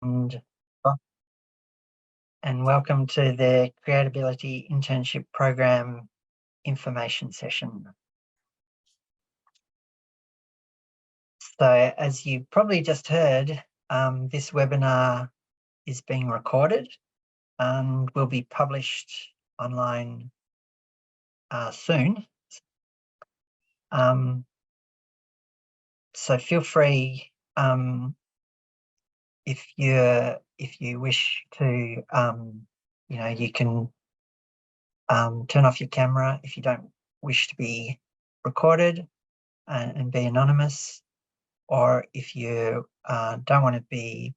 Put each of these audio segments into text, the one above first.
and welcome to the Createability Internship Program information session. So as you probably just heard, this webinar is being recorded and will be published online soon. So feel free, if you wish to, you can turn off your camera if you don't wish to be recorded and be anonymous, or if you don't want to be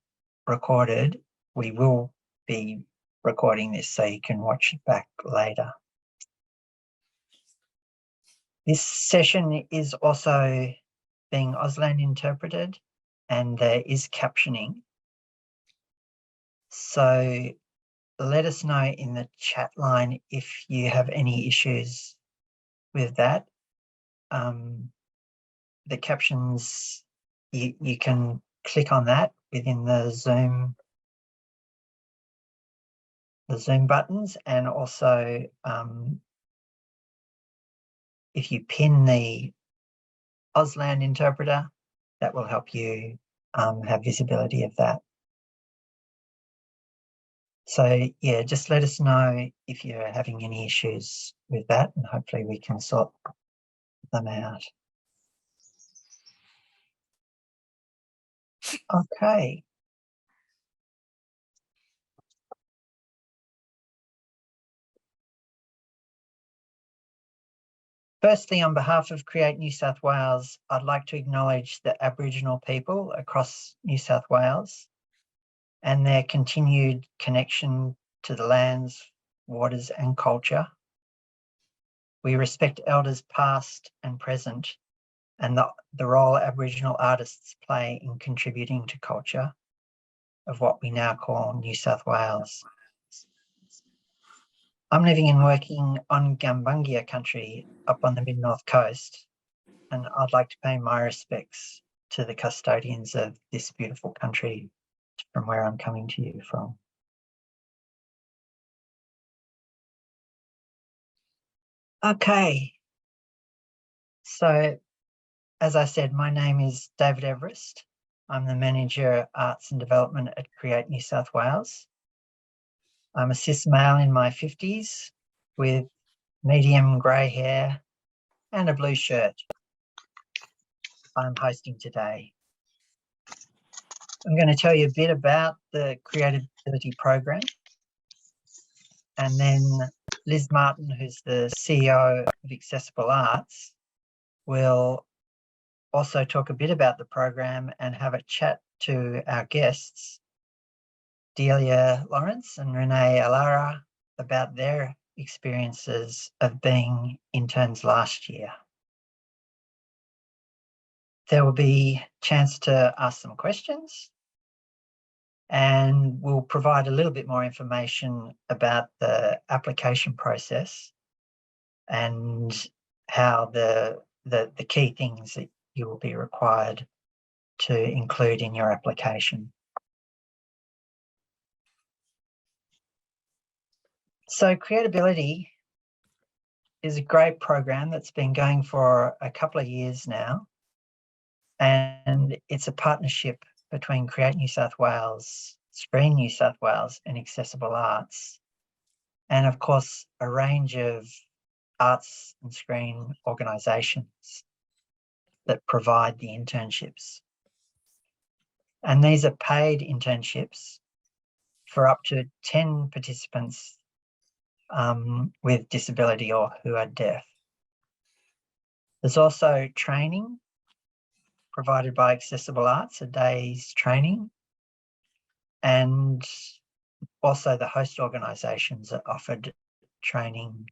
recorded, we will be recording this so you can watch it back later. This session is also being Auslan interpreted and there is captioning. So let us know in the chat line if you have any issues with that. The captions, you can click on that within the Zoom buttons, and also if you pin the Auslan interpreter, that will help you have visibility of that. So yeah, just let us know if you're having any issues with that, and hopefully we can sort them out. Okay. Firstly, on behalf of Create New South Wales, I'd like to acknowledge the Aboriginal people across New South Wales and their continued connection to the lands, waters and culture. We respect elders past and present and the role Aboriginal artists play in contributing to culture of what we now call New South Wales. I'm living and working on Gambungia country up on the mid-north coast, and I'd like to pay my respects to the custodians of this beautiful country from where I'm coming to you from. Okay, so as I said, my name is David Everest. I'm the Manager Arts and Development at Create New South Wales. I'm a cis male in my 50s with medium grey hair and a blue shirt. I'm hosting today. I'm going to tell you a bit about the Createability Program, and then Liz Martin, who's the CEO of Accessible Arts, will also talk a bit about the program and have a chat to our guests, Delia Lawrence and Renee Alara, about their experiences of being interns last year. There will be a chance to ask some questions, and we'll provide a little bit more information about the application process and how the key things that you will be required to include in your application. So Createability is a great program that's been going for a couple of years now, and it's a partnership between Create New South Wales, Screen New South Wales and Accessible Arts, and of course a range of arts and screen organisations that provide the internships. And these are paid internships for up to 10 participants with disability or who are deaf. There's also training provided by Accessible Arts, a day's training, and also the host organisations are offered training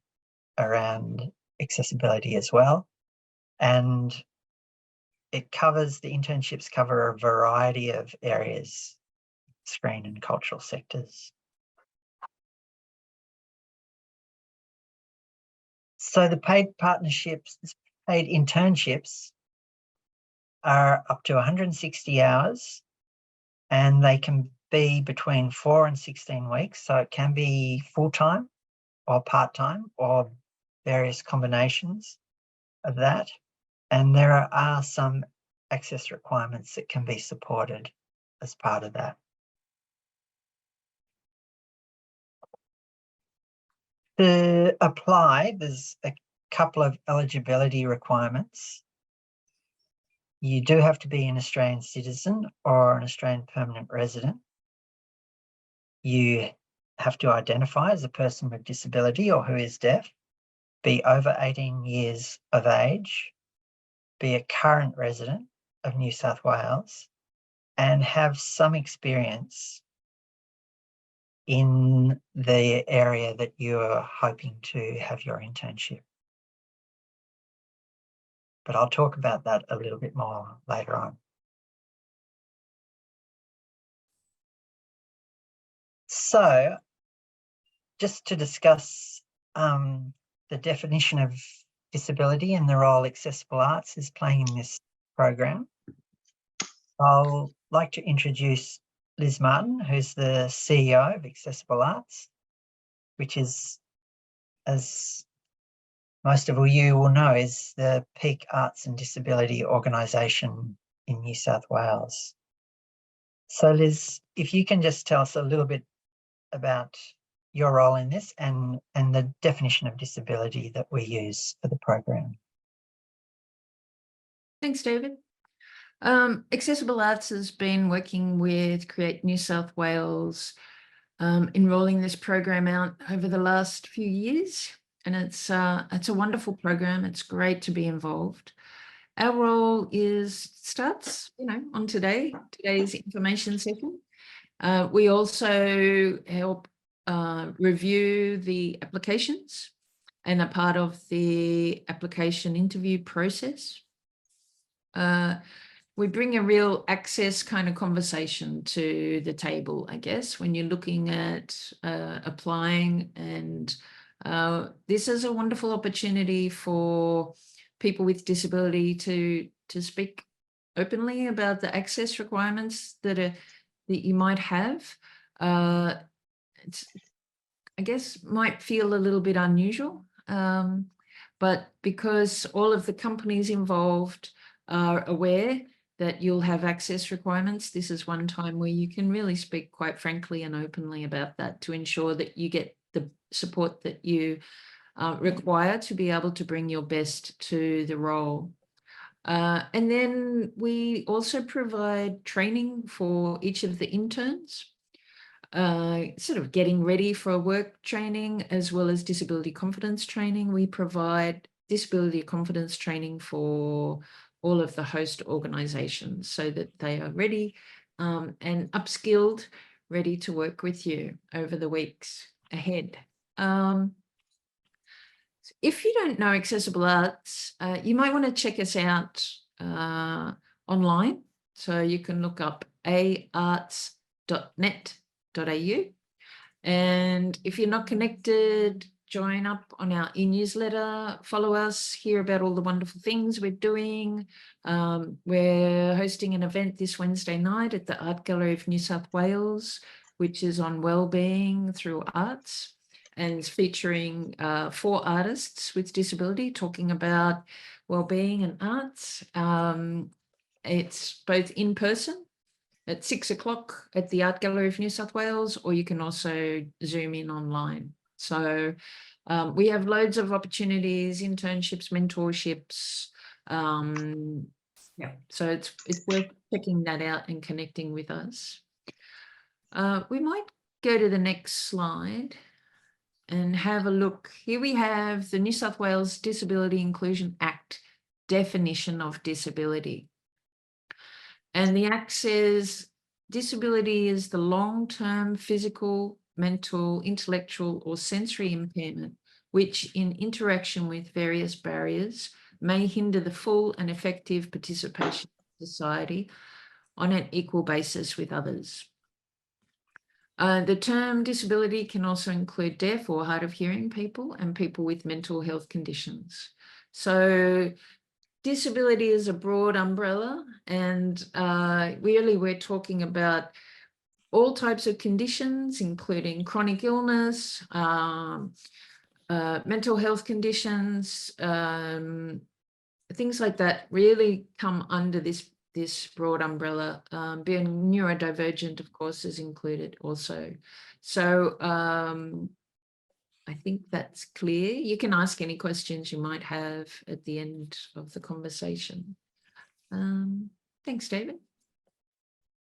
around accessibility as well. And the internships cover a variety of areas, screen and cultural sectors. So the paid internships are up to 160 hours, and they can be between 4 and 16 weeks. So it can be full-time or part-time or various combinations of that. And there are some access requirements that can be supported as part of that. To apply, there's a couple of eligibility requirements. You do have to be an Australian citizen or an Australian permanent resident. You have to identify as a person with disability or who is deaf, be over 18 years of age, be a current resident of New South Wales, and have some experience in the area that you're hoping to have your internship. But I'll talk about that a little bit more later on. So just to discuss the definition of disability and the role accessible arts is playing in this program, I'll like to introduce Liz Martin, who's the CEO of Accessible Arts, which is, as most of you will know, is the peak arts and disability organisation in New South Wales. So Liz, if you can just tell us a little bit about your role in this and the definition of disability that we use for the program. Thanks, David. Accessible Arts has been working with Create New South Wales, enrolling this program out over the last few years, and it's a wonderful program. It's great to be involved. Our role starts, on today's information session. We also help review the applications and are part of the application interview process. We bring a real access kind of conversation to the table, I guess, when you're looking at applying. And this is a wonderful opportunity for people with disability to speak openly about the access requirements that you might have. It's, I guess, might feel a little bit unusual, but because all of the companies involved are aware that you'll have access requirements, this is one time where you can really speak quite frankly and openly about that to ensure that you get the support that you require to be able to bring your best to the role. And then we also provide training for each of the interns, sort of getting ready for work training, as well as disability confidence training. We provide disability confidence training for all of the host organizations so that they are ready and upskilled, ready to work with you over the weeks ahead. If you don't know Accessible Arts, you might want to check us out online. So you can look up aarts.net.au. And if you're not connected, join up on our e-newsletter, follow us, hear about all the wonderful things we're doing. We're hosting an event this Wednesday night at the Art Gallery of New South Wales, which is on wellbeing through arts, and it's featuring 4 artists with disability talking about wellbeing and arts. It's both in person at 6 o'clock at the Art Gallery of New South Wales, or you can also Zoom in online. So we have loads of opportunities, internships, mentorships. So it's worth checking that out and connecting with us. We might go to the next slide and have a look. Here we have the New South Wales Disability Inclusion Act definition of disability. And the Act says disability is the long-term physical, mental, intellectual, or sensory impairment, which in interaction with various barriers may hinder the full and effective participation in society on an equal basis with others. The term disability can also include deaf or hard of hearing people and people with mental health conditions. So disability is a broad umbrella, and really we're talking about all types of conditions, including chronic illness, mental health conditions, things like that really come under this broad umbrella. Being neurodivergent, of course, is included also. So I think that's clear. You can ask any questions you might have at the end of the conversation. Thanks, David.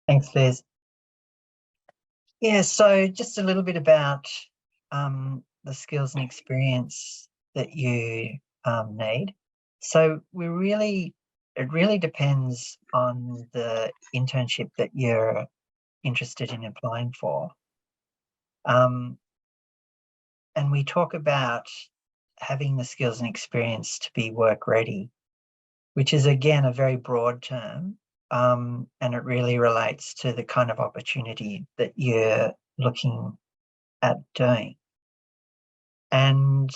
Thanks, Liz. Yeah, so just a little bit about the skills and experience that you need. So it really depends on the internship that you're interested in applying for. And we talk about having the skills and experience to be work ready, which is, again, a very broad term. And it really relates to the kind of opportunity that you're looking at doing. And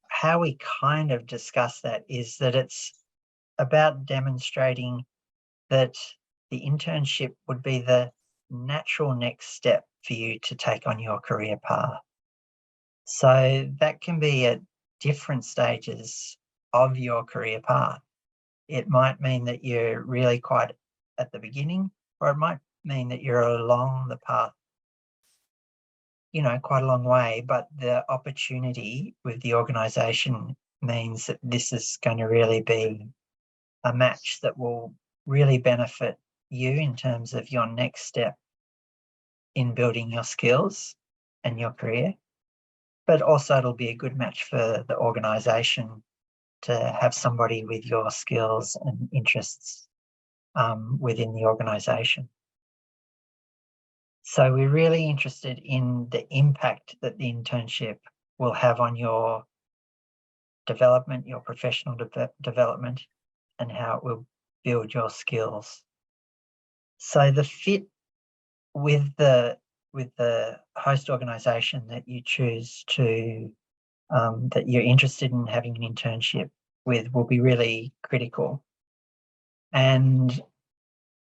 how we kind of discuss that is that it's about demonstrating that the internship would be the natural next step for you to take on your career path. So that can be at different stages of your career path. It might mean that you're really quite at the beginning, or it might mean that you're along the path, quite a long way, but the opportunity with the organisation means that this is going to really be a match that will really benefit you in terms of your next step in building your skills and your career. But also it'll be a good match for the organisation to have somebody with your skills and interests within the organisation. So we're really interested in the impact that the internship will have on your development, your professional development, and how it will build your skills. So the fit with the host organisation that you choose to that you're interested in having an internship with will be really critical. And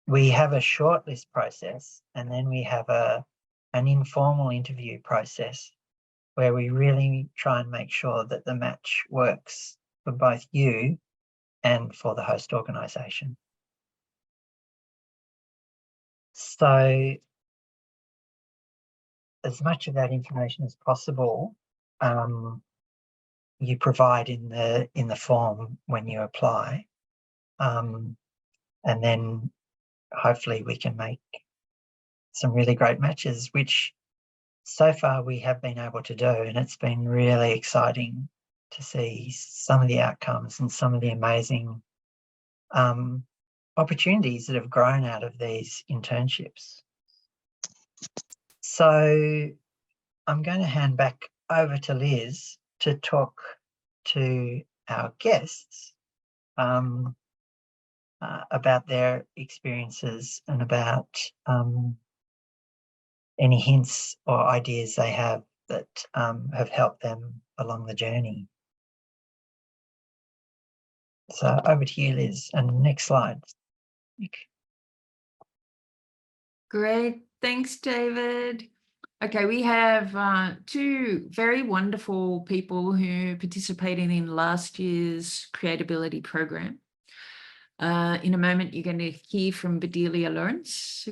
we have a shortlist process, and then we have an informal interview process where we really try and make sure that the match works for both you and for the host organisation. So as much of that information as possible, you provide in the form when you apply, and then hopefully we can make some really great matches, which so far we have been able to do, and it's been really exciting to see some of the outcomes and some of the amazing opportunities that have grown out of these internships. So I'm going to hand back over to Liz to talk to our guests about their experiences and about any hints or ideas they have that have helped them along the journey. So over to you, Liz, and next slide. Great, thanks, David. Okay, we have two very wonderful people who participated in last year's Createability program. In a moment, you're going to hear from Bedelia Lawrence.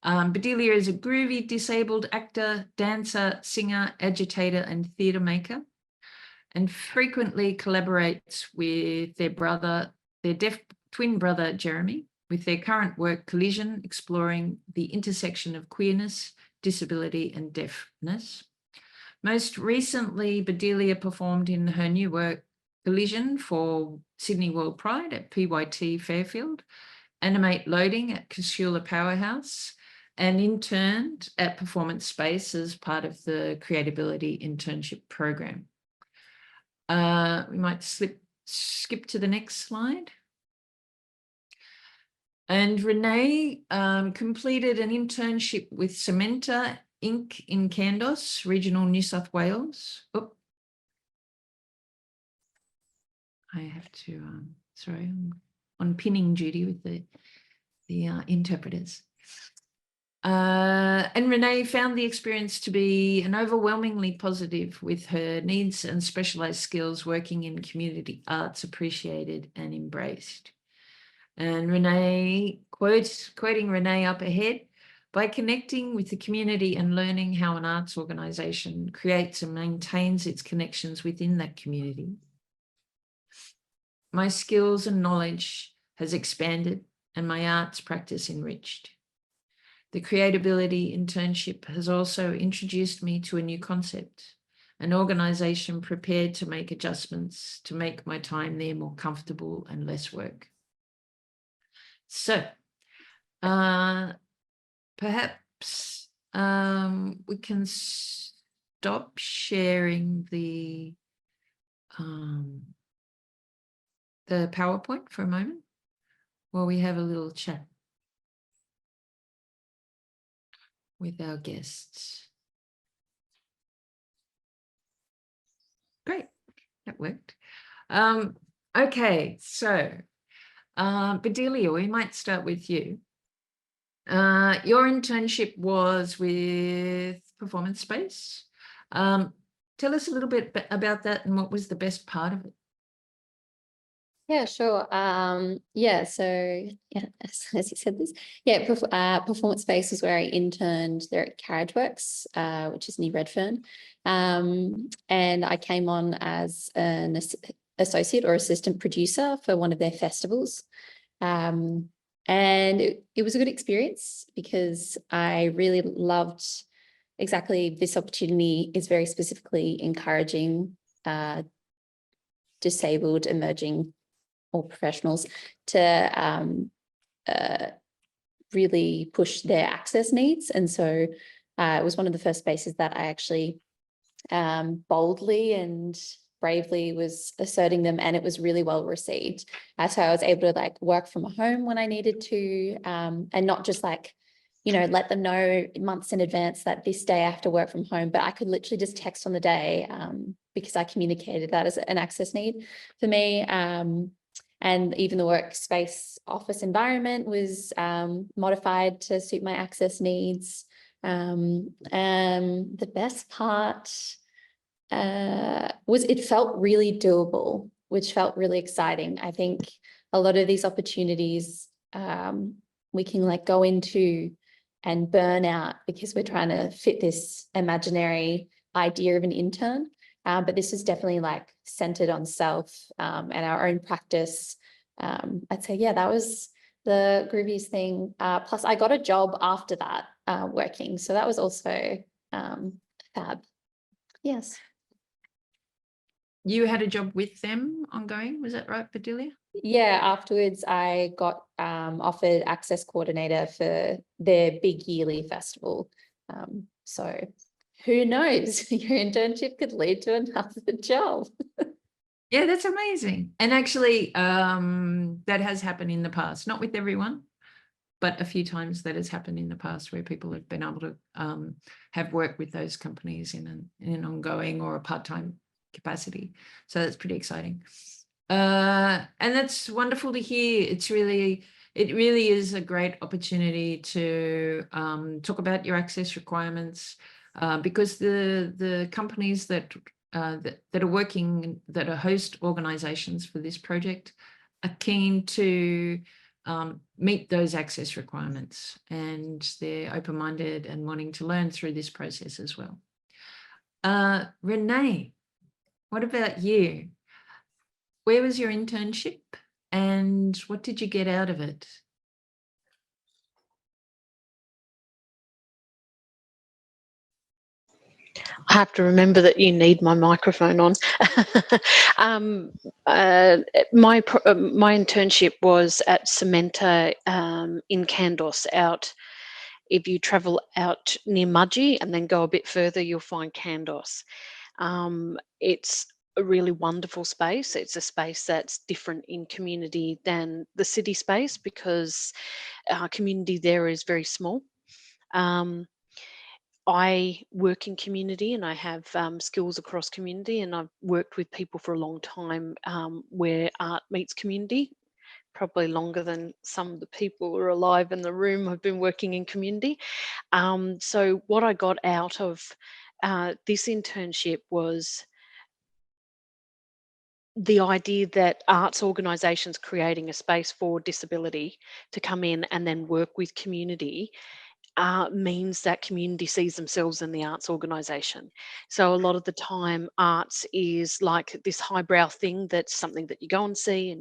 Bedelia is a groovy disabled actor, dancer, singer, agitator, and theatre maker, and frequently collaborates with their deaf twin brother, Jeremy, with their current work, Collision, exploring the intersection of queerness, disability, and deafness. Most recently, Bedelia performed in her new work, Collision, for Sydney World Pride at PYT Fairfield, Animate Loading at Casula Powerhouse, and interned at Performance Space as part of the Createability Internship Program. We might skip to the next slide. And Renee completed an internship with Cementa Inc. in Candos, regional New South Wales. Oh, I have to, sorry, I'm on pinning duty with the interpreters. And Renee found the experience to be an overwhelmingly positive, with her needs and specialized skills working in community arts appreciated and embraced. And Renee, quoting Renee up ahead, by connecting with the community and learning how an arts organisation creates and maintains its connections within that community, my skills and knowledge has expanded and my arts practice enriched. The Createability Internship has also introduced me to a new concept, an organisation prepared to make adjustments to make my time there more comfortable and less work. So perhaps we can stop sharing the PowerPoint for a moment while we have a little chat with our guests. Great, that worked. Okay, so Bedelia, we might start with you. Your internship was with Performance Space. Tell us a little bit about that and what was the best part of it. Yeah, sure. Yeah, so yeah, as you said this, yeah, Performance Space was where I interned there at Carriageworks, which is near Redfern. And I came on as an associate or assistant producer for one of their festivals. And it was a good experience because I really loved exactly this opportunity is very specifically encouraging disabled emerging or professionals to really push their access needs. And so it was one of the first spaces that I actually boldly and bravely was asserting them, and it was really well received. So I was able to like work from home when I needed to, and not just like, you know, let them know months in advance that this day I have to work from home, but I could literally just text on the day because I communicated that as an access need for me. And even the workspace office environment was modified to suit my access needs. The best part was it felt really doable, which felt really exciting. I think a lot of these opportunities we can like go into and burn out because we're trying to fit this imaginary idea of an intern. But this is definitely like centered on self and our own practice. I'd say, yeah, that was the grooviest thing. Plus I got a job after that working. So that was also fab. Yes. You had a job with them ongoing, was that right, Bedelia? Yeah, afterwards I got offered access coordinator for their big yearly festival. So who knows, your internship could lead to another job. Yeah, that's amazing. And actually, that has happened in the past, not with everyone, but a few times that has happened in the past where people have been able to have worked with those companies in an ongoing or a part-time capacity. So that's pretty exciting. And that's wonderful to hear. It really is a great opportunity to talk about your access requirements because the companies that are working, that are host organizations for this project, are keen to meet those access requirements, and they're open-minded and wanting to learn through this process as well. Renee, what about you? Where was your internship and what did you get out of it? I have to remember that you need my microphone on. My internship was at Cementa in Candos out. If you travel out near Mudgee and then go a bit further, you'll find Candos. It's a really wonderful space. It's a space that's different in community than the city space because our community there is very small. I work in community and I have skills across community, and I've worked with people for a long time where art meets community probably longer than some of the people who are alive in the room. I've been working in community. So what I got out of this internship was the idea that arts organisations creating a space for disability to come in and then work with community means that community sees themselves in the arts organisation. So a lot of the time, arts is like this highbrow thing that's something that you go and see,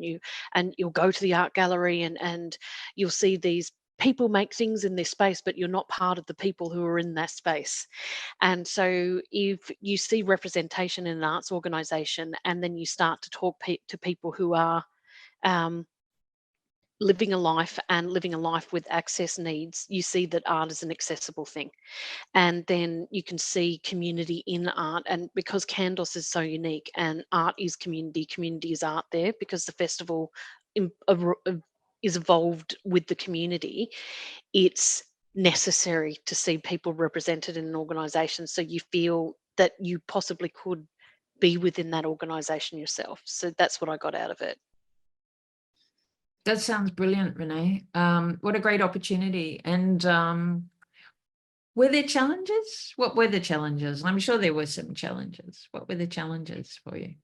and you'll go to the art gallery and you'll see these people make things in this space, but you're not part of the people who are in that space. And so if you see representation in an arts organisation, and then you start to talk to people who are living a life with access needs, you see that art is an accessible thing. And then you can see community in art. And because Candos is so unique and art is community, community is art there, because the festival is evolved with the community, it's necessary to see people represented in an organisation, so you feel that you possibly could be within that organisation yourself. So that's what I got out of it. That sounds brilliant, Renee. What a great opportunity. And were there challenges? What were the challenges? I'm sure there were some challenges. What were the challenges for you?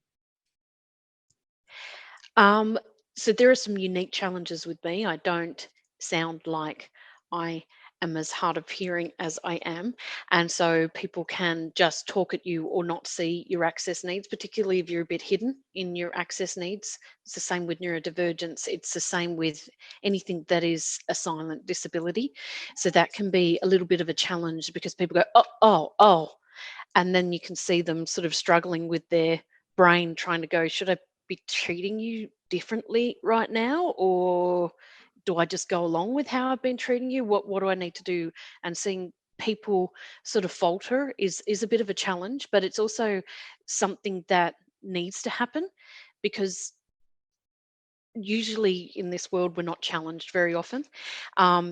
So there are some unique challenges with me. I don't sound like I am as hard of hearing as I am. And so people can just talk at you or not see your access needs, particularly if you're a bit hidden in your access needs. It's the same with neurodivergence. It's the same with anything that is a silent disability. So that can be a little bit of a challenge, because people go, oh. And then you can see them sort of struggling with their brain, trying to go, should I be treating you differently right now, or do I just go along with how I've been treating you? What do I need to do? And seeing people sort of falter is a bit of a challenge, but it's also something that needs to happen, because usually in this world we're not challenged very often.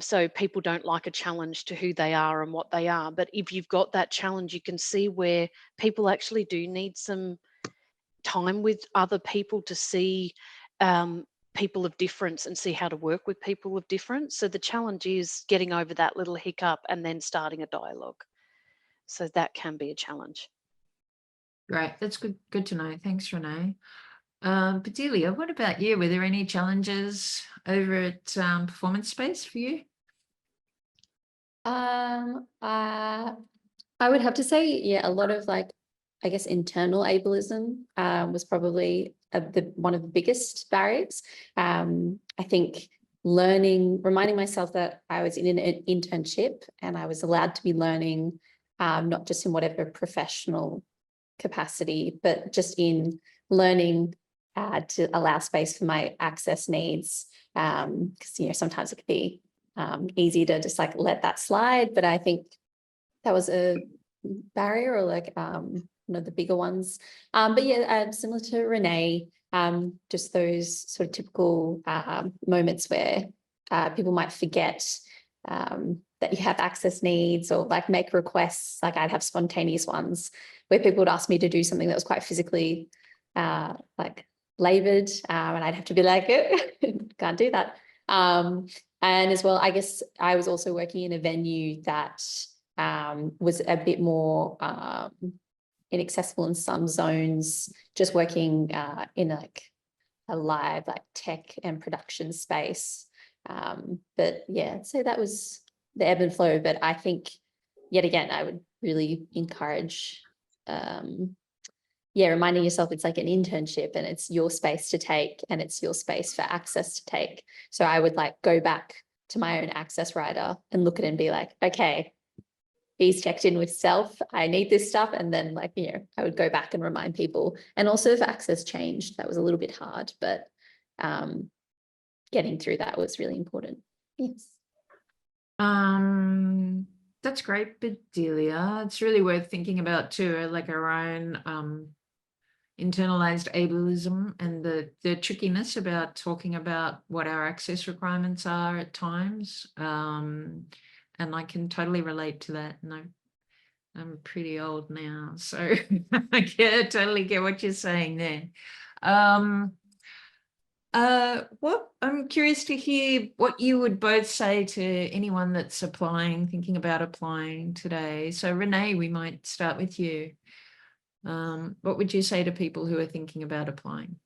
So people don't like a challenge to who they are and what they are. But if you've got that challenge, you can see where people actually do need some time with other people to see people of difference and see how to work with people of difference. So the challenge is getting over that little hiccup and then starting a dialogue. So that can be a challenge. Great. That's good to know. Thanks, Renee. Bedelia, what about you? Were there any challenges over at Performance Space for you? I would have to say, yeah, a lot of like, I guess, internal ableism was probably one of the biggest barriers. I think reminding myself that I was in an internship and I was allowed to be learning, not just in whatever professional capacity, but just in learning to allow space for my access needs. Because, you know, sometimes it could be easy to just like let that slide, but I think that was a barrier, or like one of the bigger ones. But yeah, similar to Renee, just those sort of typical moments where people might forget that you have access needs, or like make requests. Like I'd have spontaneous ones where people would ask me to do something that was quite physically like labored, and I'd have to be like, can't do that. And as well, I guess I was also working in a venue that was a bit more inaccessible in some zones, just working in like a live like tech and production space. But yeah, so that was the ebb and flow. But I think yet again, I would really encourage reminding yourself it's like an internship and it's your space to take and it's your space for access to take. So I would like go back to my own access rider and look at it and be like, okay, he's checked in with self, I need this stuff. And then like, you know, I would go back and remind people. And also if access changed, that was a little bit hard, but getting through that was really important. Yes. That's great, Bedelia. It's really worth thinking about too, like our own internalized ableism and the trickiness about talking about what our access requirements are at times. And I can totally relate to that. And I'm pretty old now, so I totally get what you're saying there. What I'm curious to hear what you would both say to anyone that's applying, thinking about applying today. So Renee, we might start with you. What would you say to people who are thinking about applying?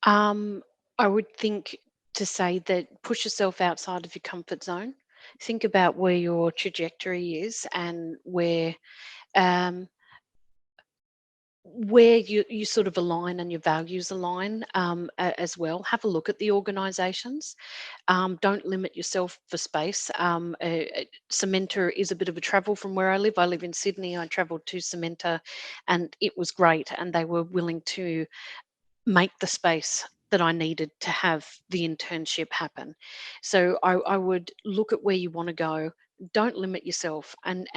I would think to say that push yourself outside of your comfort zone. Think about where your trajectory is and where you sort of align and your values align as well. Have a look at the organisations. Don't limit yourself for space. Cementa is a bit of a travel from where I live. I live in Sydney. I travelled to Cementa and it was great. And they were willing to make the space that I needed to have the internship happen. So I would look at where you want to go. Don't limit yourself. And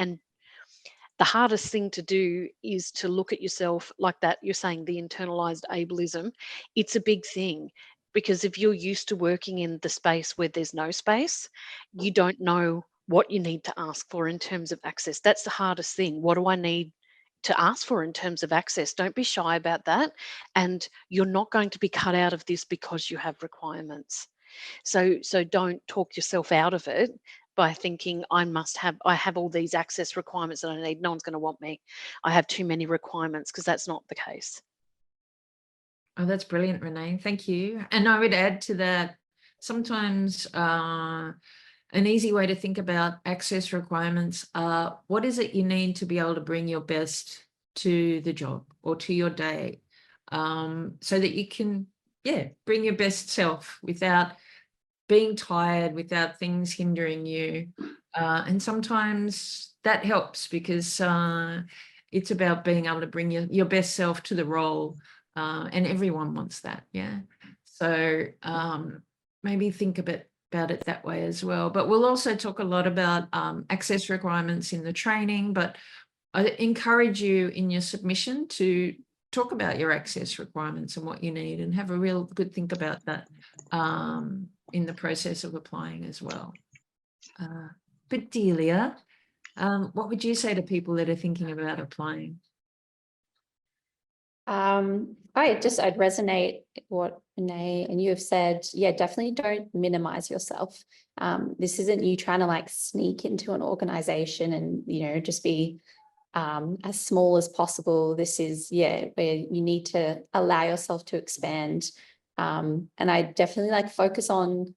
the hardest thing to do is to look at yourself like that. You're saying the internalized ableism. It's a big thing because if you're used to working in the space where there's no space, you don't know what you need to ask for in terms of access. That's the hardest thing. What do I need to ask for in terms of access? Don't be shy about that. And you're not going to be cut out of this because you have requirements. So don't talk yourself out of it by thinking I have all these access requirements that I need. No one's going to want me. I have too many requirements, because that's not the case. Oh, that's brilliant, Renee. Thank you. And I would add to that, sometimes an easy way to think about access requirements are, what is it you need to be able to bring your best to the job or to your day, so that you can, bring your best self without being tired, without things hindering you. And sometimes that helps because it's about being able to bring your best self to the role, and everyone wants that. Yeah. So maybe think about it that way as well. But we'll also talk a lot about access requirements in the training, but I encourage you in your submission to talk about your access requirements and what you need, and have a real good think about that in the process of applying as well. But Delia, what would you say to people that are thinking about applying? I'd resonate what Renee and you have said. Yeah, definitely don't minimize yourself. This isn't you trying to like sneak into an organization and, you know, just be as small as possible. This is, where you need to allow yourself to expand. And I definitely like focus on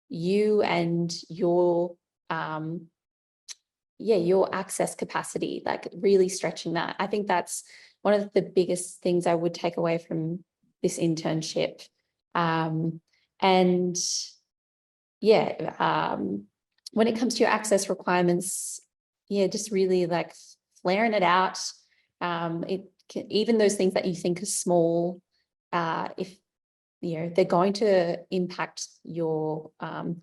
you and your your access capacity, like really stretching that. I think that's one of the biggest things I would take away from this internship. When it comes to your access requirements, just really like flaring it out. Even those things that you think are small, if they're going to impact your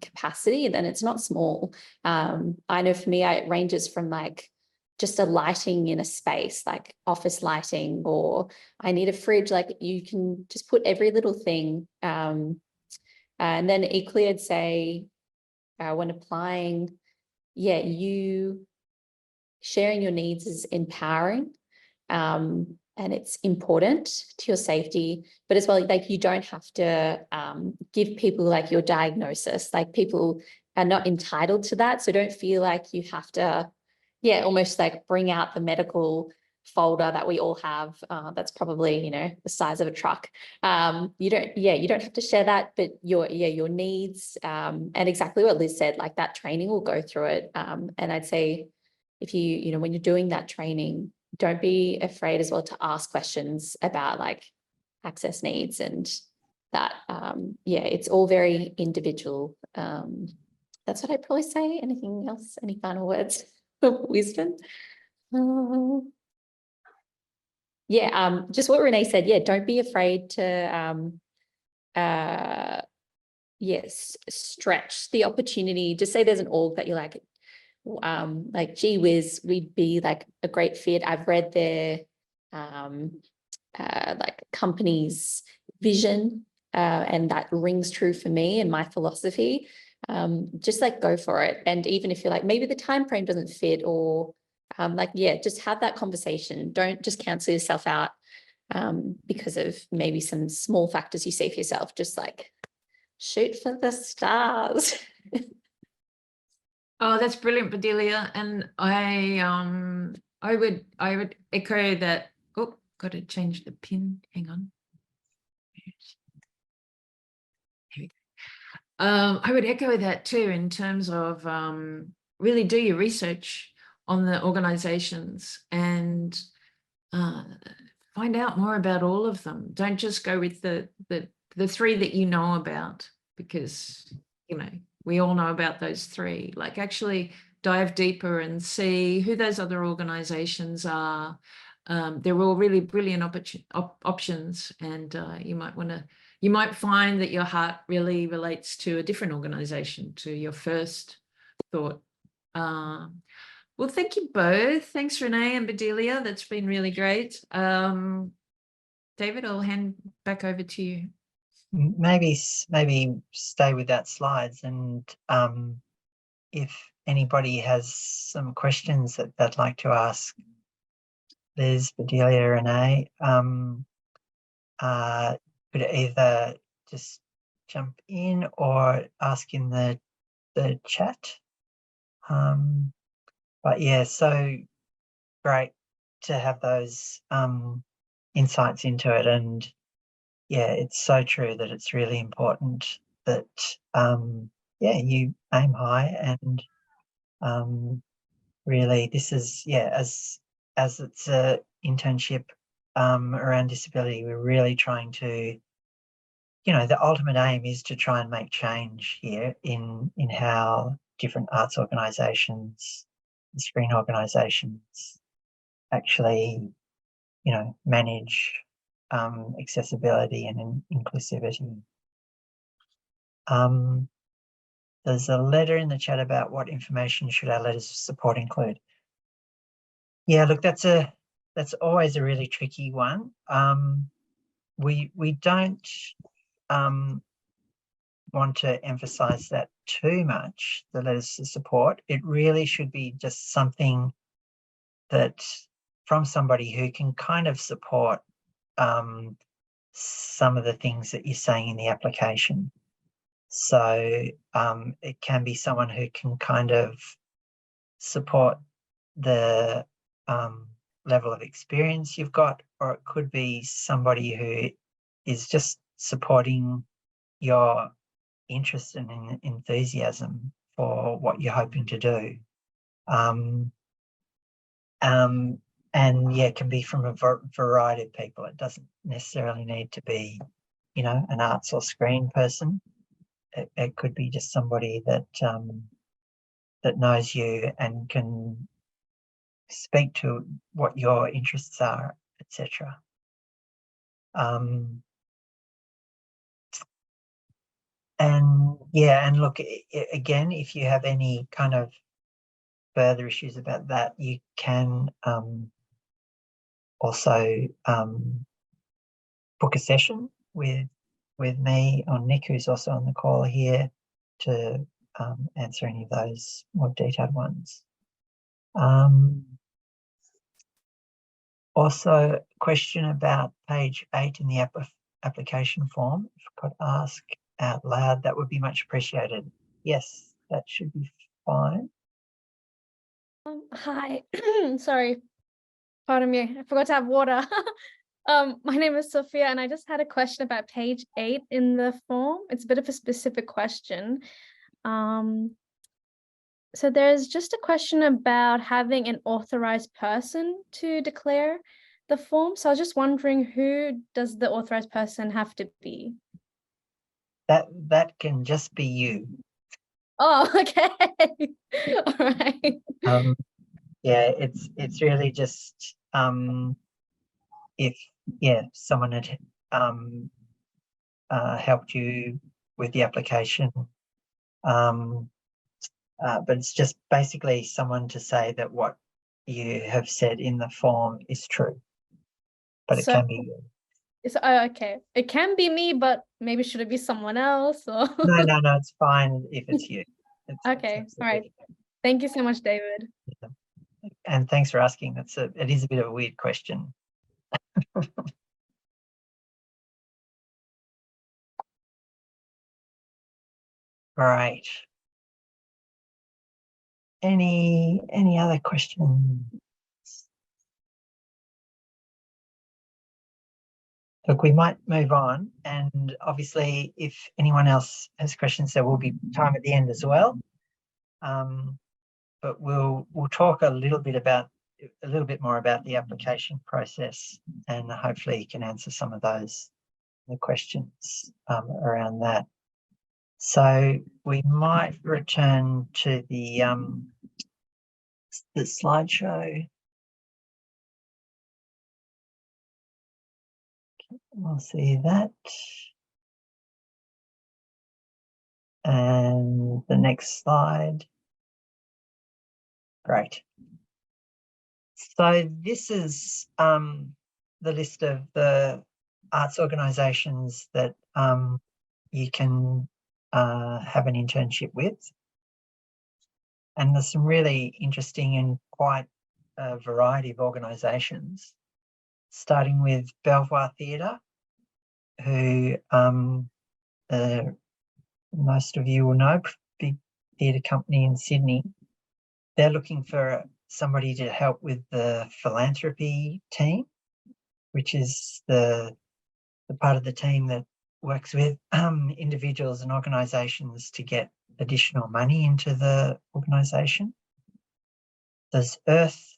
capacity, then it's not small. I know for me, it ranges from like just a lighting in a space, like office lighting, or I need a fridge. Like you can just put every little thing. And then equally, I'd say when applying, you sharing your needs is empowering. And it's important to your safety, but as well, like you don't have to give people like your diagnosis. Like people are not entitled to that. So don't feel like you have to, almost like bring out the medical folder that we all have. That's probably, the size of a truck. You don't have to share that, but your needs, and exactly what Liz said, like that training will go through it. And I'd say if you, when you're doing that training, don't be afraid as well to ask questions about like access needs and that. It's all very individual. That's what I'd probably say. Anything else? Any final words of wisdom? Just what Renee said. Don't be afraid to stretch the opportunity. Just say there's an org that you like gee whiz, we'd be like a great fit. I've read their like company's vision, and that rings true for me and my philosophy. Just like go for it. And even if you're like maybe the time frame doesn't fit, or just have that conversation. Don't just cancel yourself out. because of maybe some small factors you see for yourself, just like shoot for the stars. Oh, that's brilliant, Bedelia. And I would echo that. Oh, got to change the pin. Hang on. Here we go. I would echo that too in terms of really do your research on the organizations and find out more about all of them. Don't just go with the three that you know about, because we all know about those three. Like, actually dive deeper and see who those other organizations are. They're all really brilliant options, and you might find that your heart really relates to a different organization to your first thought. Well, thank you both. Thanks, Renee and Bedelia. That's been really great. David, I'll hand back over to you. Maybe stay with that slides, and if anybody has some questions that they'd like to ask Liz, Bedelia, Renee, could either just jump in or ask in the chat. But yeah, so great to have those insights into it. And yeah, it's so true that it's really important that yeah, you aim high, and really this is, yeah, as it's a internship around disability, we're really trying to, the ultimate aim is to try and make change here in how different arts organisations, screen organisations actually, manage accessibility and inclusivity. There's a letter in the chat about what information should our letters of support include. Yeah, look, that's always a really tricky one. We don't want to emphasize that too much, the letters of support. It really should be just something that from somebody who can kind of support some of the things that you're saying in the application. So it can be someone who can kind of support the level of experience you've got, or it could be somebody who is just supporting your interest and enthusiasm for what you're hoping to do. And yeah, it can be from a variety of people. It doesn't necessarily need to be, an arts or screen person. It could be just somebody that that knows you and can speak to what your interests are, etc. And yeah, and look, again, if you have any kind of further issues about that, you can also book a session with me or Nick, who's also on the call here, to answer any of those more detailed ones. Also, a question about page 8 in the application form. If I could ask out loud, that would be much appreciated. Yes, that should be fine. Hi, sorry, pardon me, I forgot to have water. My name is Sophia, and I just had a question about page 8 in the form. It's a bit of a specific question. So there's just a question about having an authorized person to declare the form. So I was just wondering, who does the authorized person have to be? That can just be you. Oh, okay. All right. Yeah, it's really just if someone had helped you with the application, but it's just basically someone to say that what you have said in the form is true, but it can be you. Okay, it can be me, but maybe should it be someone else? Or No, it's fine if it's you. Okay, all right. Thank you so much, David. Yeah. And thanks for asking. It is a bit of a weird question. Great. Any other questions? Look, we might move on, and obviously if anyone else has questions, there will be time at the end as well. But we'll talk a little bit more about the application process, and hopefully you can answer some of the questions around that. So we might return to the slideshow. We'll see that. And the next slide. Great. So this is the list of the arts organisations that you can have an internship with. And there's some really interesting and quite a variety of organisations, starting with Belvoir Theatre, who most of you will know, big theatre company in Sydney. They're looking for somebody to help with the philanthropy team, which is the part of the team that works with individuals and organisations to get additional money into the organisation. There's Earth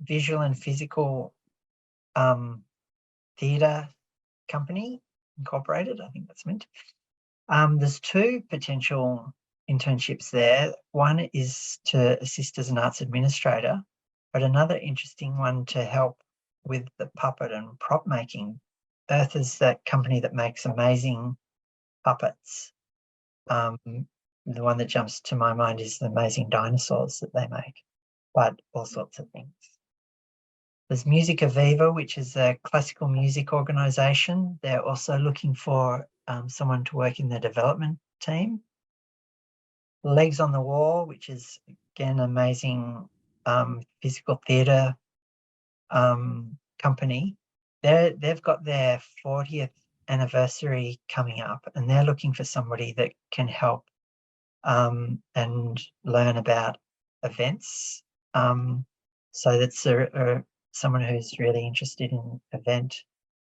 Visual and Physical Theatre Company Incorporated, I think that's meant. There's two potential internships there. One is to assist as an arts administrator, but another interesting one to help with the puppet and prop making. Earth is that company that makes amazing puppets. The one that jumps to my mind is the amazing dinosaurs that they make, but all sorts of things. There's Musica Viva, which is a classical music organisation. They're also looking for someone to work in the development team. Legs on the Wall, which is, again, amazing physical theatre company. They've got their 40th anniversary coming up, and they're looking for somebody that can help and learn about events. So that's someone who's really interested in event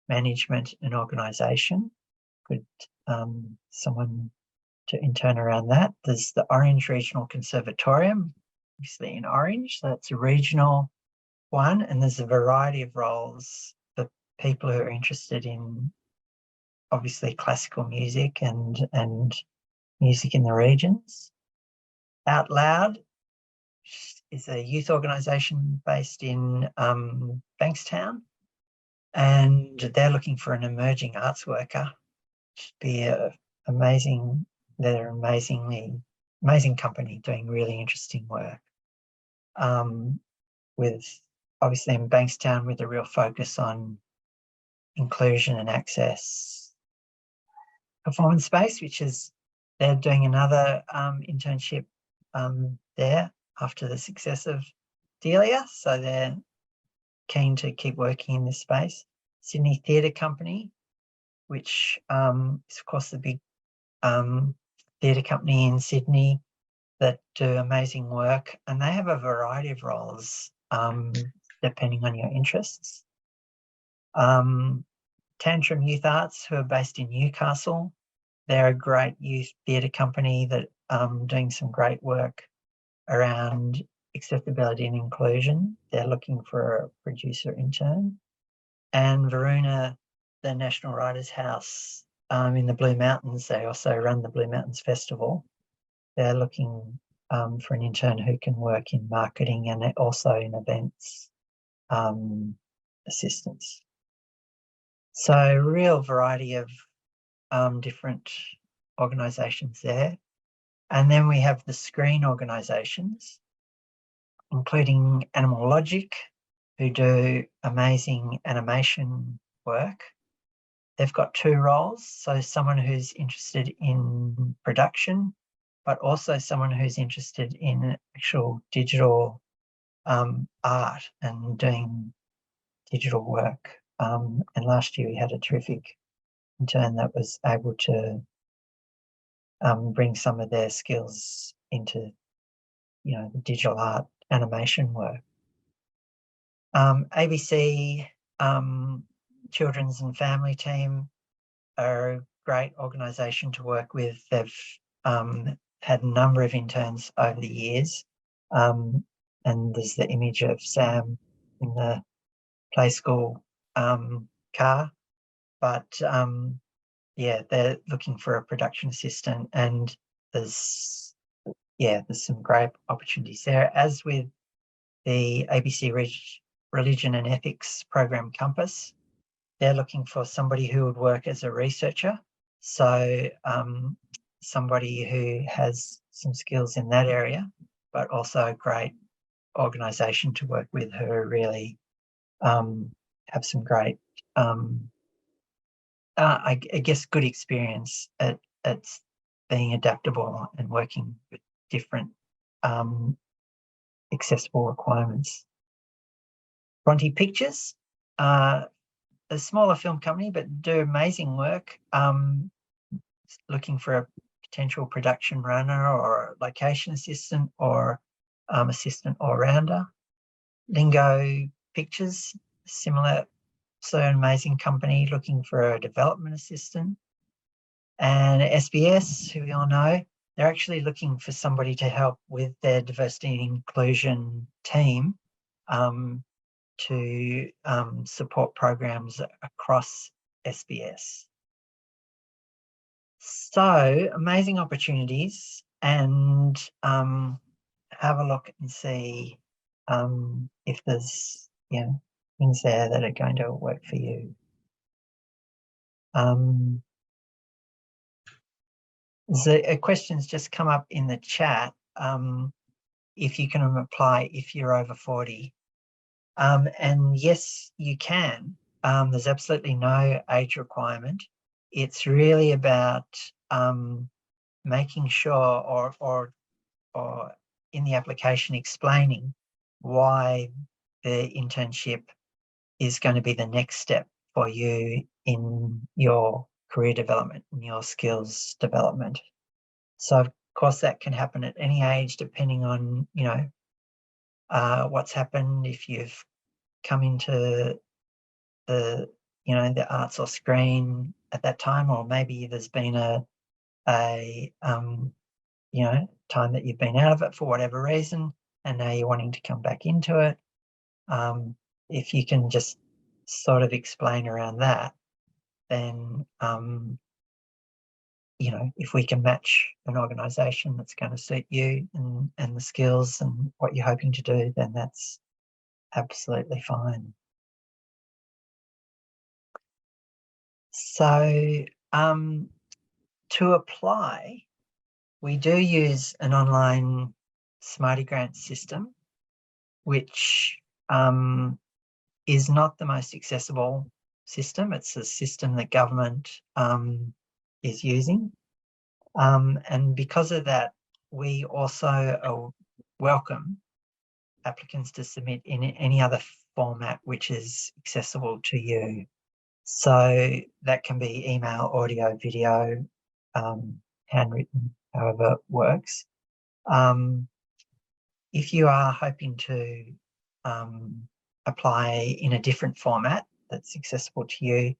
management and organisation. Good, someone to intern around that. There's the Orange Regional Conservatorium, obviously in Orange, so that's a regional one, and there's a variety of roles for people who are interested in obviously classical music and music in the regions. Out Loud is a youth organisation based in Bankstown, and they're looking for an emerging arts worker. Should be amazing. They're amazing company doing really interesting work. With obviously in Bankstown with a real focus on inclusion and access. Performance Space, which is they're doing another internship there after the success of Delia, so they're keen to keep working in this space. Sydney Theatre Company, which is of course the big theatre company in Sydney that do amazing work, and they have a variety of roles depending on your interests. Tantrum Youth Arts, who are based in Newcastle, they're a great youth theatre company that doing some great work around accessibility and inclusion. They're looking for a producer intern. And Varuna, the National Writers' House in the Blue Mountains, they also run the Blue Mountains Festival. They're looking for an intern who can work in marketing and also in events assistance. So a real variety of different organisations there. And then we have the screen organisations, including Animal Logic, who do amazing animation work. They've got two roles, so someone who's interested in production, but also someone who's interested in actual digital art and doing digital work. And last year we had a terrific intern that was able to bring some of their skills into, the digital art animation work. ABC Children's and Family Team are a great organisation to work with. They've had a number of interns over the years, and there's the image of Sam in the play school car. But yeah, they're looking for a production assistant, and there's some great opportunities there. As with the ABC Religion and Ethics Program Compass, they're looking for somebody who would work as a researcher. So somebody who has some skills in that area, but also a great organisation to work with, who really have some great, I guess, good experience at being adaptable and working with different accessible requirements. Bronte Pictures, a smaller film company, but do amazing work, looking for a potential production runner or location assistant or assistant all-rounder. Lingo Pictures, similar, so an amazing company looking for a development assistant. And SBS, who we all know, they're actually looking for somebody to help with their diversity and inclusion team, to support programs across SBS. So amazing opportunities, and have a look and see if there's things there that are going to work for you. A question's just come up in the chat, if you can apply if you're over 40. And yes, you can. There's absolutely no age requirement. It's really about making sure, or in the application explaining why the internship is going to be the next step for you in your career development and your skills development. So of course that can happen at any age, depending on what's happened, if you've come into the the arts or screen at that time, or maybe there's been a time that you've been out of it for whatever reason, and now you're wanting to come back into it. If you can just sort of explain around that, then if we can match an organisation that's going to suit you and the skills and what you're hoping to do, then that's absolutely fine. So to apply, we do use an online Smarty Grant system, which is not the most accessible system. It's a system that government is using. And because of that, we also welcome applicants to submit in any other format which is accessible to you. So that can be email, audio, video, handwritten, however it works. If you are hoping to apply in a different format that's accessible to you,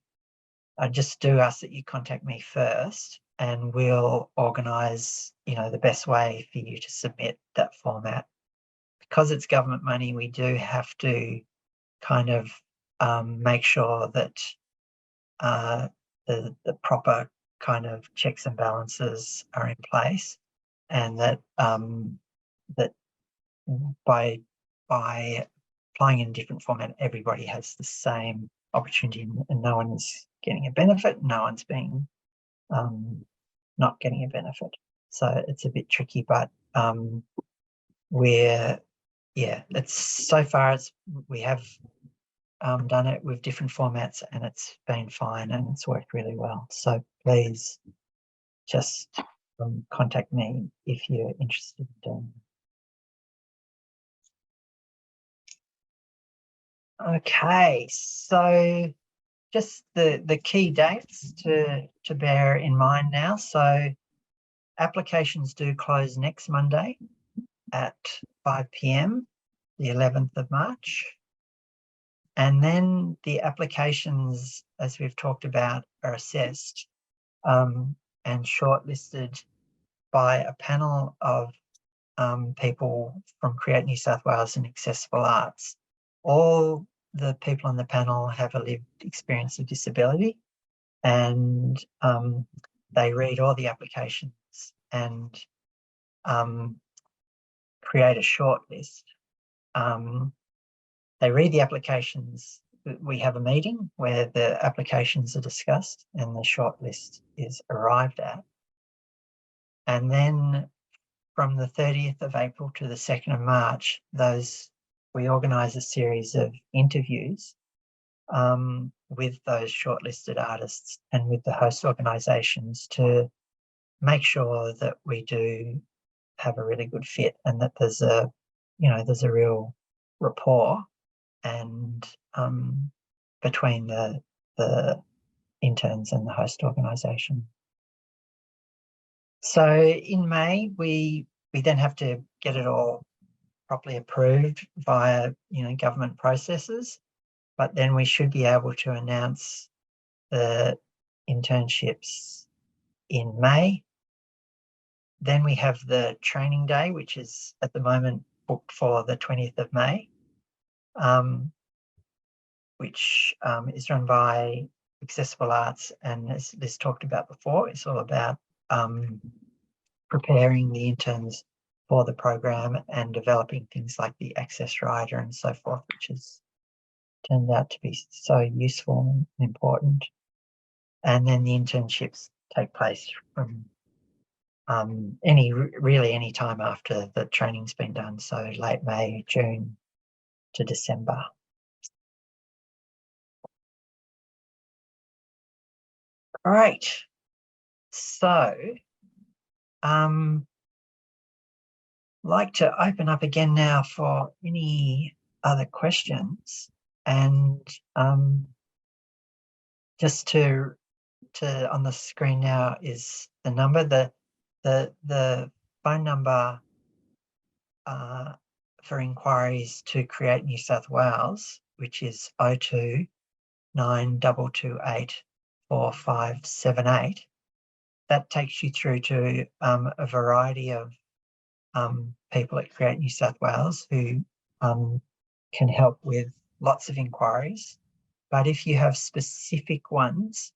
I just do ask that you contact me first, and we'll organise, the best way for you to submit that format. Because it's government money, we do have to kind of make sure that the proper kind of checks and balances are in place, and that that by applying in a different format, everybody has the same opportunity, and no one's getting a benefit, no one's being not getting a benefit. So it's a bit tricky, but we have done it with different formats, and it's been fine, and it's worked really well. So please just contact me if you're interested in doing it. Okay, so just the key dates to bear in mind now. So applications do close next Monday at 5 p.m, the 11th of March. And then the applications, as we've talked about, are assessed and shortlisted by a panel of people from Create New South Wales and Accessible Arts. All the people on the panel have a lived experience of disability, and they read all the applications and create a shortlist. They read the applications. We have a meeting where the applications are discussed and the shortlist is arrived at. And then from the 30th of April to the 2nd of March, we organise a series of interviews with those shortlisted artists and with the host organisations to make sure that we do have a really good fit and that there's a real rapport and between the interns and the host organisation. So in May, we then have to get it all properly approved via government processes, but then we should be able to announce the internships in May. Then we have the training day, which is at the moment booked for the 20th of May, which is run by Accessible Arts, and as Liz talked about before, it's all about preparing the interns for the program and developing things like the access rider and so forth, which has turned out to be so useful and important. And then the internships take place from any time after the training's been done, so late May, June to December. Great. So like to open up again now for any other questions, and just to on the screen now is the number, the phone number for inquiries to Create New South Wales, which is 02 9228 4578. That takes you through to a variety of people at Create New South Wales who can help with lots of inquiries. But if you have specific ones,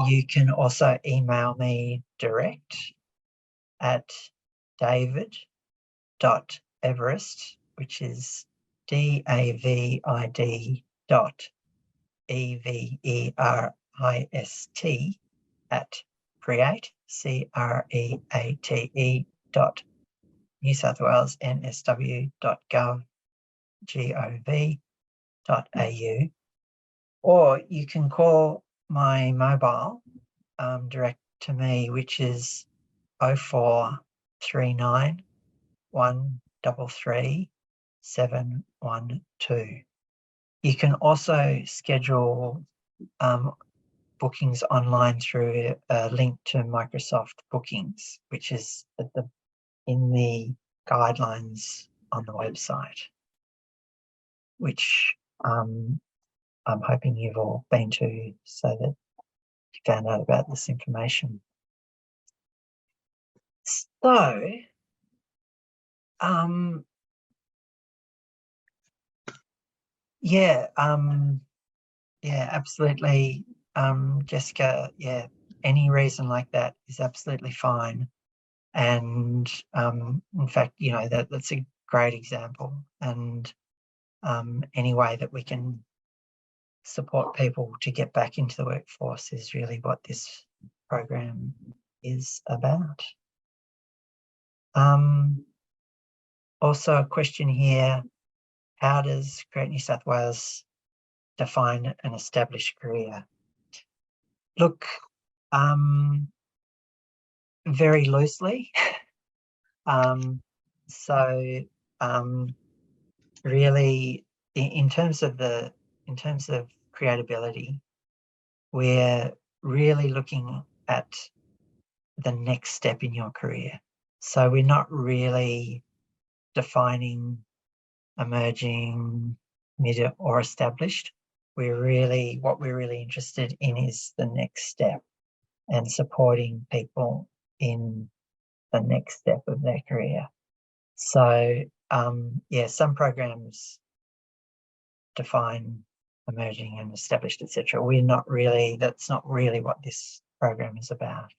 you can also email me direct at david.everest, which is david.everist at create, create New South Wales nsw.gov.au, or you can call my mobile direct to me, which is 0439 133 712. You can also schedule bookings online through a link to Microsoft Bookings, which is in the guidelines on the website, which I'm hoping you've all been to so that you found out about this information. So, yeah, absolutely, Jessica. Yeah, any reason like that is absolutely fine, and in fact, that's a great example. And any way that we can support people to get back into the workforce is really what this program is about. Also a question here, how does Create New South Wales define an established career? Look, very loosely. Really, in terms of creatability, we're really looking at the next step in your career. So we're not really defining emerging, mid or established. What we're really interested in is the next step and supporting people in the next step of their career. So yeah, some programs define emerging and established, etc. That's not really what this program is about.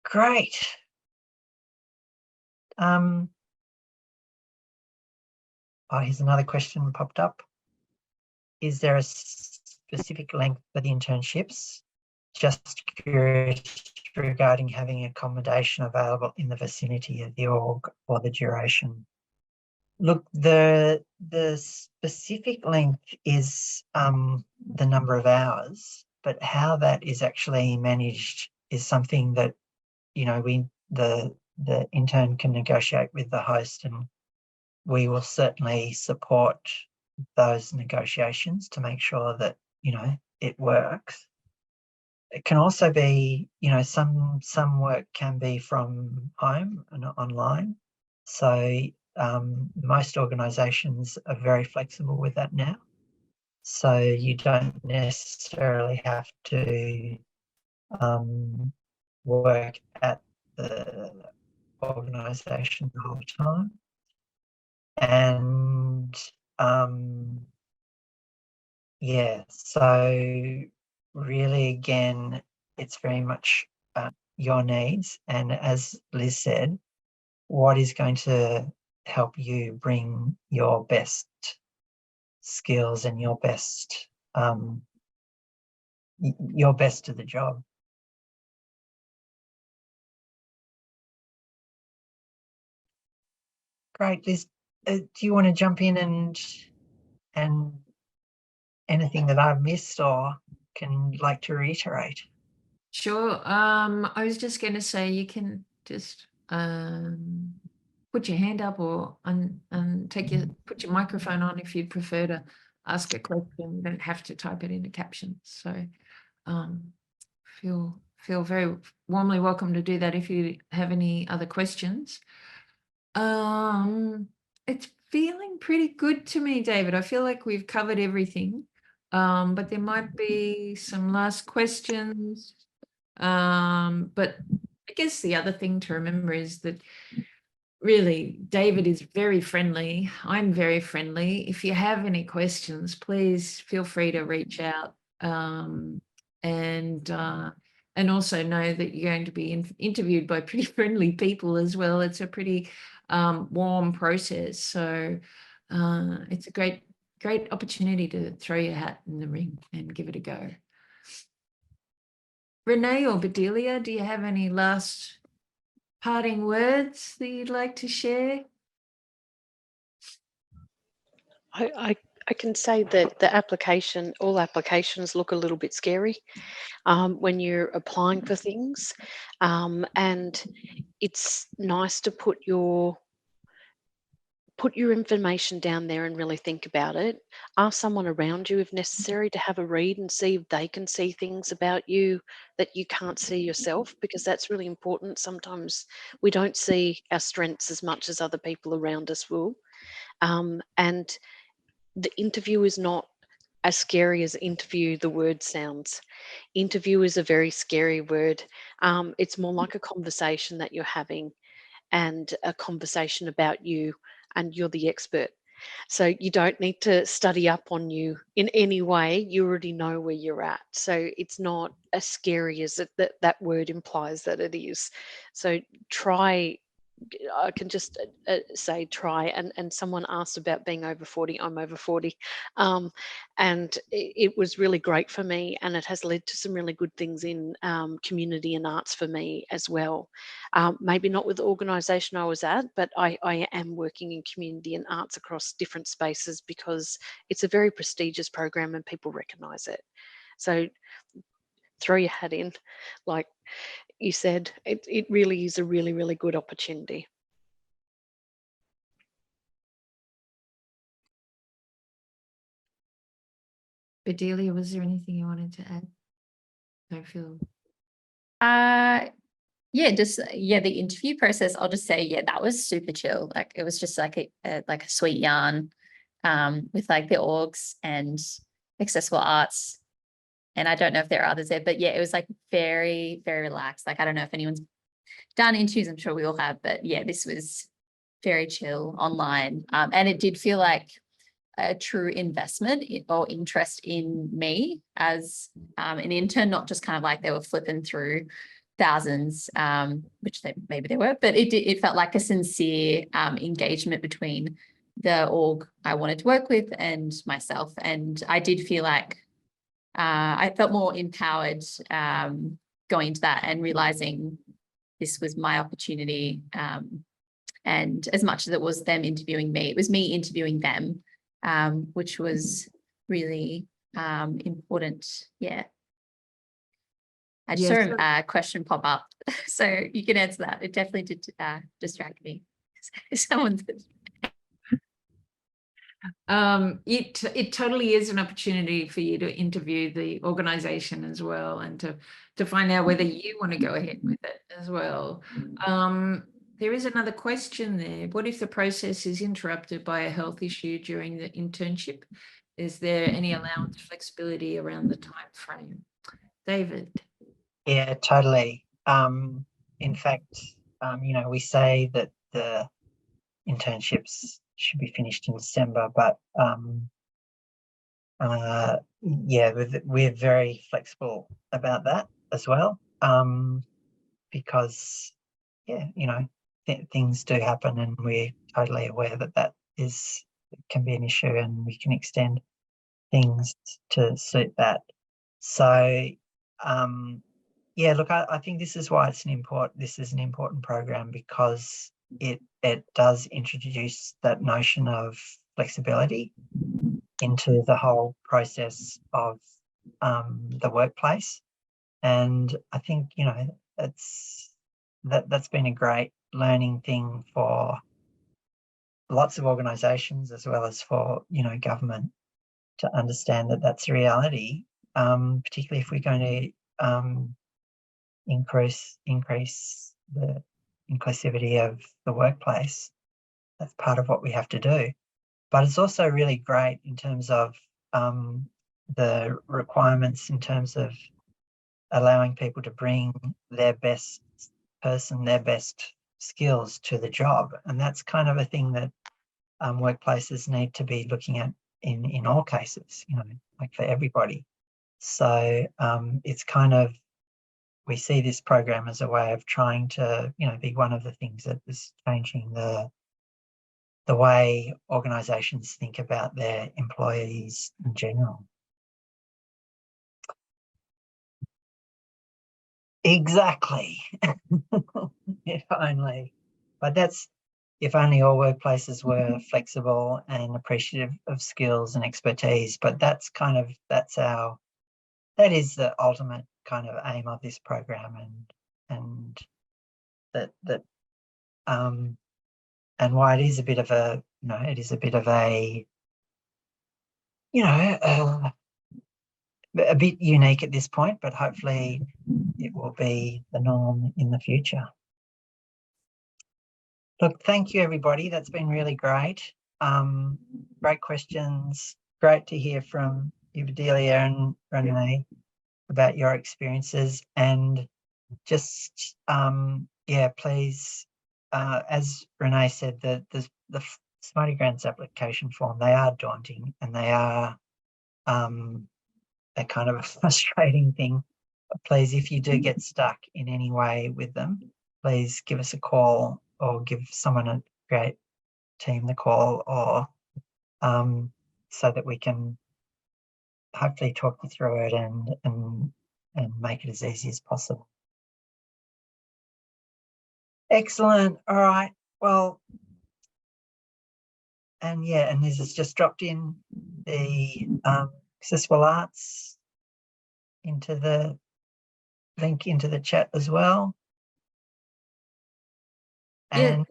Great. Oh, here's another question popped up. Is there a specific length for the internships? Just curious regarding having accommodation available in the vicinity of the org or the duration. Look, the specific length is the number of hours, but how that is actually managed is something that, you know, the intern can negotiate with the host, and we will certainly support those negotiations to make sure that, you know, it works. It can also be, you know, some work can be from home and online. So most organisations are very flexible with that now. So you don't necessarily have to work at the organisation the whole time. And yeah, so really, again, it's very much your needs. And as Liz said, what is going to help you bring your best skills and your best to the job. Great, Liz. Do you want to jump in and anything that I've missed or can like to reiterate? Sure. I was just going to say you can just put your hand up or put your microphone on if you'd prefer to ask a question. You don't have to type it into captions. So feel very warmly welcome to do that if you have any other questions. It's feeling pretty good to me, David. I feel like we've covered everything. But there might be some last questions. But I guess the other thing to remember is that really David is very friendly. I'm very friendly. If you have any questions, please feel free to reach out. And also know that you're going to be interviewed by pretty friendly people as well. It's a pretty warm process. So it's a great opportunity to throw your hat in the ring and give it a go. Renee or Bedelia, do you have any last parting words that you'd like to share? I can say that all applications look a little bit scary when you're applying for things, and it's nice to put your information down there and really think about it. Ask someone around you if necessary to have a read and see if they can see things about you that you can't see yourself, because that's really important. Sometimes we don't see our strengths as much as other people around us will. And the interview is not as scary as interview the word sounds. Interview is a very scary word. It's more like a conversation that you're having, and a conversation about you, and you're the expert. So you don't need to study up on you in any way. You already know where you're at. So it's not as scary as that word implies that it is. So try. I can just say try. And someone asked about being over 40. I'm over 40. And it was really great for me. And it has led to some really good things in community and arts for me as well. Maybe not with the organisation I was at, but I am working in community and arts across different spaces because it's a very prestigious program and people recognise it. So throw your hat in. Like you said, it really is a really, really good opportunity. Bedelia, was there anything you wanted to add? Don't feel. Yeah, just the interview process. I'll just say, yeah, that was super chill. Like it was just like a sweet yarn, with like the orgs and accessible arts. And I don't know if there are others there, but yeah, it was like very, very relaxed. Like I don't know if anyone's done interviews. I'm sure we all have, but yeah, this was very chill online, and it did feel like a true investment or interest in me as an intern, not just kind of like they were flipping through thousands, which maybe they were, but it felt like a sincere engagement between the org I wanted to work with and myself. And I did feel like I felt more empowered going into that and realizing this was my opportunity. And as much as it was them interviewing me, it was me interviewing them, which was really important. Yeah. I just saw a question pop up, so you can answer that. It definitely did distract me. Someone said. It totally is an opportunity for you to interview the organization as well, and to find out whether you want to go ahead with it as well. There is another question there. What if the process is interrupted by a health issue during the internship? Is there any allowance flexibility around the time frame? David? Yeah, totally. In fact, we say that the internships should be finished in December, but yeah, we're very flexible about that as well, because yeah, things do happen, and we're totally aware that can be an issue, and we can extend things to suit that. So yeah, look, I think this is why this is an important program, because it does introduce that notion of flexibility into the whole process of the workplace. And I think, that's been a great learning thing for lots of organizations, as well as for, government, to understand that that's a reality, particularly if we're going to increase the inclusivity of the workplace. That's part of what we have to do. But it's also really great in terms of the requirements, in terms of allowing people to bring their best skills to the job. And that's kind of a thing that workplaces need to be looking at in all cases, like for everybody. So it's kind of, we see this program as a way of trying to, be one of the things that is changing the way organisations think about their employees in general. Exactly. If only. But if only all workplaces were flexible and appreciative of skills and expertise. But that is the ultimate kind of aim of this program, and why it is a bit of a, a bit unique at this point, but hopefully it will be the norm in the future. Look, thank you, everybody. That's been really great. Great questions. Great to hear from you, Bedelia and Renee, about your experiences. And just, please, as Renee said, the Smarty Grants application form, they are daunting, and they are a kind of a frustrating thing. But please, if you do get stuck in any way with them, please give us a call, or give someone at Create team the call, or so that we can hopefully talk you through it and make it as easy as possible. Excellent. All right. Well, and this has just dropped in the accessible arts into the link into the chat as well. And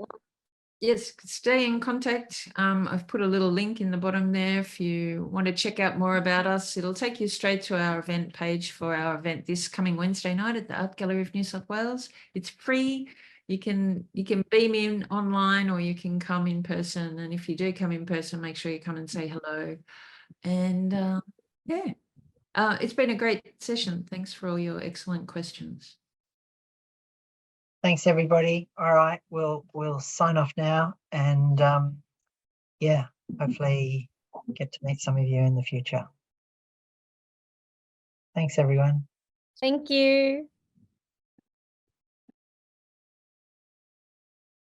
Yes, stay in contact. I've put a little link in the bottom there if you want to check out more about us. It'll take you straight to our event page for our event this coming Wednesday night at the Art Gallery of New South Wales. It's free. You can beam in online or you can come in person. And if you do come in person, make sure you come and say hello. And yeah, it's been a great session. Thanks for all your excellent questions. Thanks, everybody. All right, we'll sign off now, and yeah, hopefully get to meet some of you in the future. Thanks, everyone. Thank you.